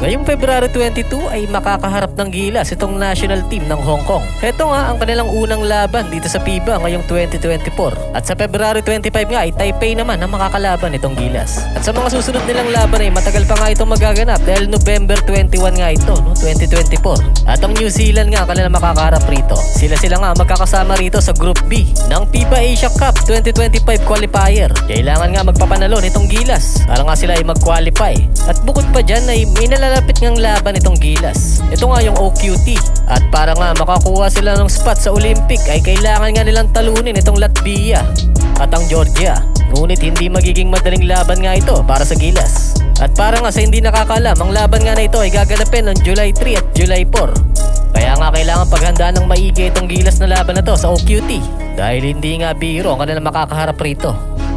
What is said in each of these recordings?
Ngayong February 22 ay makakaharap ng Gilas itong national team ng Hong Kong. Ito nga ang kanilang unang laban dito sa FIBA ngayong 2024. At sa February 25 nga ay Taipei naman ang makakalaban itong Gilas. At sa mga susunod nilang laban ay matagal pa nga itong magaganap dahil November 21 nga ito, 2024. At ang New Zealand nga ang kanilang makakaharap rito. Sila nga magkakasama rito sa Group B ng FIBA Asia Cup 2025 qualifier. Kailangan nga magpapanalo nitong Gilas para nga sila ay mag-qualify. At bukod pa dyan ay may nalalapit ngang laban itong Gilas. Ito nga yung OQT. At para nga makakuha sila ng spot sa Olympic ay kailangan nga nilang talunin itong Latvia at ang Georgia. Ngunit hindi magiging madaling laban nga ito para sa Gilas. At para nga sa hindi nakakalam, ang laban nga na ito ay gaganapin ng July 3 at July 4. Kaya nga kailangan paghandaan ng maigi itong Gilas na laban na to sa OQT. Dahil hindi nga biro ang kanilang makakaharap rito.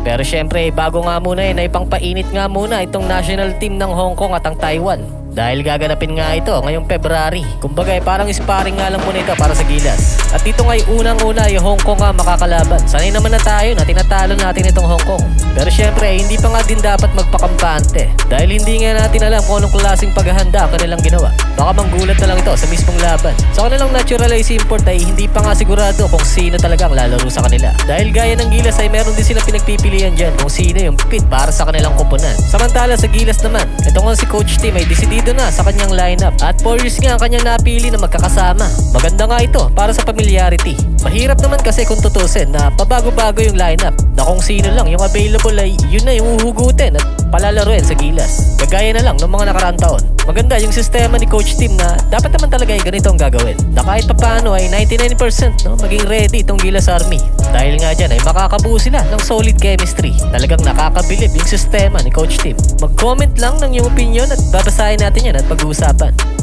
Pero syempre bago nga muna ay ipangpainit nga muna itong national team ng Hong Kong at ang Taiwan. Dahil gaganapin nga ito ngayong February. Kumbaga parang sparring nga lang muna ito para sa Gilas. At dito nga unang-una yung Hong Kong nga makakalaban. Sanay naman na tayo na tinatalo natin itong Hong Kong. Pero syempre hindi pa nga din dapat magpakampante. Dahil hindi nga natin alam kung anong klaseng paghahanda ang kanilang ginawa. Baka manggulat na lang ito sa mismong laban. Sa kanilang naturalized import ay hindi pa nga sigurado kung sino talaga ang lalaro sa kanila. Dahil gaya ng Gilas ay meron din sila pinagpipilian dyan kung sino yung fit para sa kanilang koponan. Samantala sa Gilas naman, ito nga si Coach Tim ay decidido na sa kanyang lineup at 4 years nga ang kanyang napili na magkakasama. Maganda nga ito para sa familiarity. Mahirap naman kasi kung tutusin na pabago-bago yung lineup na kung sino lang yung available ay yun na yung uhugutin at palalaruin sa Gilas. Kagaya na lang ng mga nakaraang taon. Maganda yung sistema ni Coach Tim na dapat naman talaga ay ganito ang gagawin. Na kahit papaano ay 99% maging ready itong Gilas Army. Dahil nga dyan ay makakabuo sila ng solid chemistry. Talagang nakakabilib yung sistema ni Coach Tim. Mag-comment lang ng iyong opinion at babasahin natin yan at pag-uusapan.